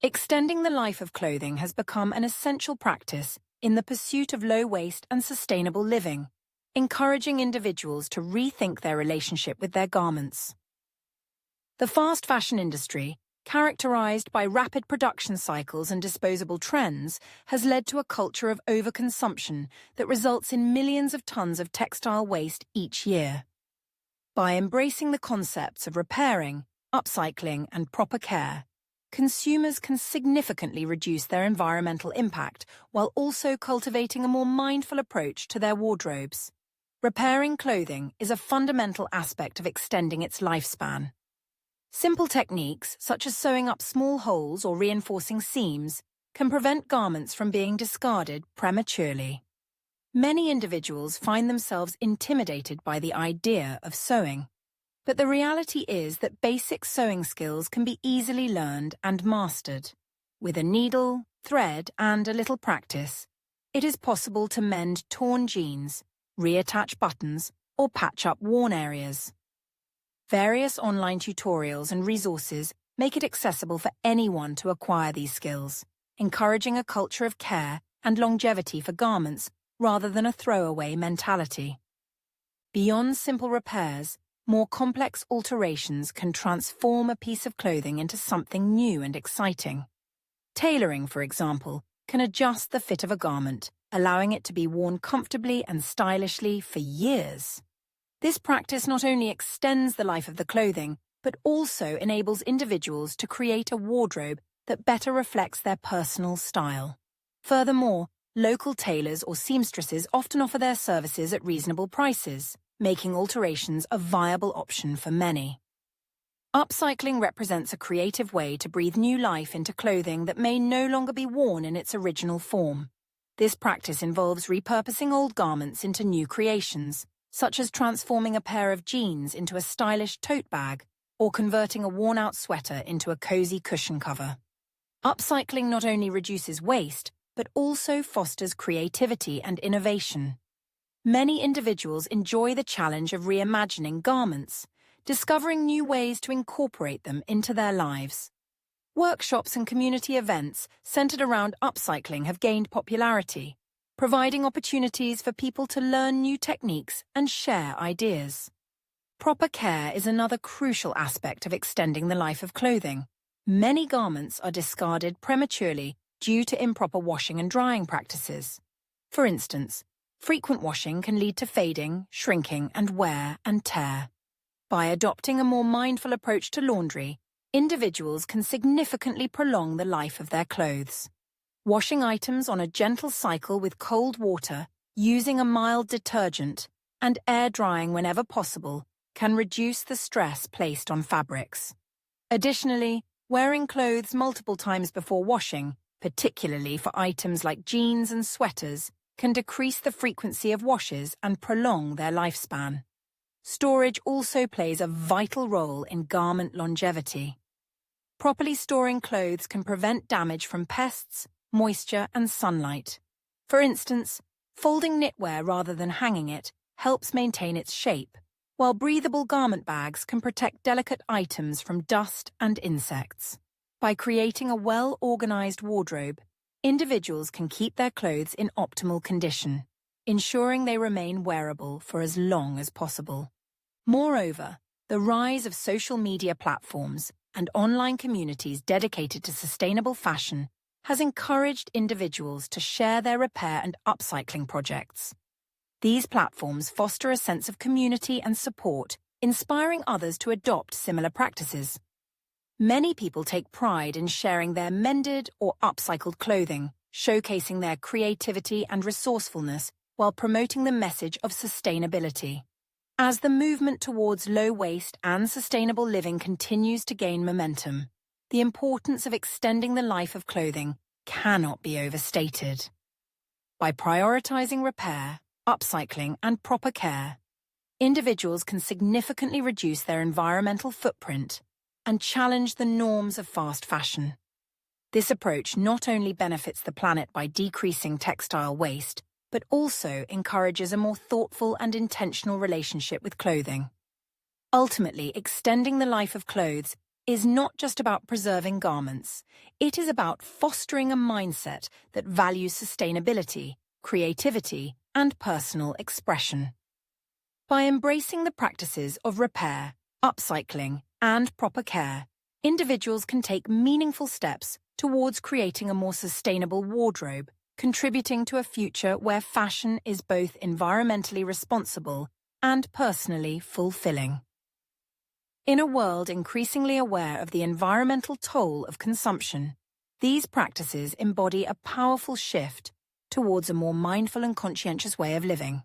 Extending the life of clothing has become an essential practice in the pursuit of low waste and sustainable living, encouraging individuals to rethink their relationship with their garments. The fast fashion industry, characterized by rapid production cycles and disposable trends, has led to a culture of overconsumption that results in millions of tons of textile waste each year. By embracing the concepts of repairing, upcycling, and proper care, consumers can significantly reduce their environmental impact while also cultivating a more mindful approach to their wardrobes. Repairing clothing is a fundamental aspect of extending its lifespan. Simple techniques, such as sewing up small holes or reinforcing seams, can prevent garments from being discarded prematurely. Many individuals find themselves intimidated by the idea of sewing. But the reality is that basic sewing skills can be easily learned and mastered. With a needle, thread, and a little practice, it is possible to mend torn jeans, reattach buttons, or patch up worn areas. Various online tutorials and resources make it accessible for anyone to acquire these skills, encouraging a culture of care and longevity for garments rather than a throwaway mentality. Beyond simple repairs, more complex alterations can transform a piece of clothing into something new and exciting. Tailoring, for example, can adjust the fit of a garment, allowing it to be worn comfortably and stylishly for years. This practice not only extends the life of the clothing, but also enables individuals to create a wardrobe that better reflects their personal style. Furthermore, local tailors or seamstresses often offer their services at reasonable prices, making alterations a viable option for many. Upcycling represents a creative way to breathe new life into clothing that may no longer be worn in its original form. This practice involves repurposing old garments into new creations, such as transforming a pair of jeans into a stylish tote bag or converting a worn-out sweater into a cozy cushion cover. Upcycling not only reduces waste, but also fosters creativity and innovation. Many individuals enjoy the challenge of reimagining garments, discovering new ways to incorporate them into their lives. Workshops and community events centered around upcycling have gained popularity, providing opportunities for people to learn new techniques and share ideas. Proper care is another crucial aspect of extending the life of clothing. Many garments are discarded prematurely due to improper washing and drying practices. For instance, frequent washing can lead to fading, shrinking, and wear and tear. By adopting a more mindful approach to laundry, individuals can significantly prolong the life of their clothes. Washing items on a gentle cycle with cold water, using a mild detergent, and air drying whenever possible can reduce the stress placed on fabrics. Additionally, wearing clothes multiple times before washing, particularly for items like jeans and sweaters, can decrease the frequency of washes and prolong their lifespan. Storage also plays a vital role in garment longevity. Properly storing clothes can prevent damage from pests, moisture, and sunlight. For instance, folding knitwear rather than hanging it helps maintain its shape, while breathable garment bags can protect delicate items from dust and insects. By creating a well-organized wardrobe, individuals can keep their clothes in optimal condition, ensuring they remain wearable for as long as possible. Moreover, the rise of social media platforms and online communities dedicated to sustainable fashion has encouraged individuals to share their repair and upcycling projects. These platforms foster a sense of community and support, inspiring others to adopt similar practices. Many people take pride in sharing their mended or upcycled clothing, showcasing their creativity and resourcefulness while promoting the message of sustainability. As the movement towards low waste and sustainable living continues to gain momentum, the importance of extending the life of clothing cannot be overstated. By prioritizing repair, upcycling, and proper care, individuals can significantly reduce their environmental footprint and challenge the norms of fast fashion. This approach not only benefits the planet by decreasing textile waste, but also encourages a more thoughtful and intentional relationship with clothing. Ultimately, extending the life of clothes is not just about preserving garments. It is about fostering a mindset that values sustainability, creativity, and personal expression. By embracing the practices of repair, upcycling, and proper care, individuals can take meaningful steps towards creating a more sustainable wardrobe, contributing to a future where fashion is both environmentally responsible and personally fulfilling. In a world increasingly aware of the environmental toll of consumption, these practices embody a powerful shift towards a more mindful and conscientious way of living.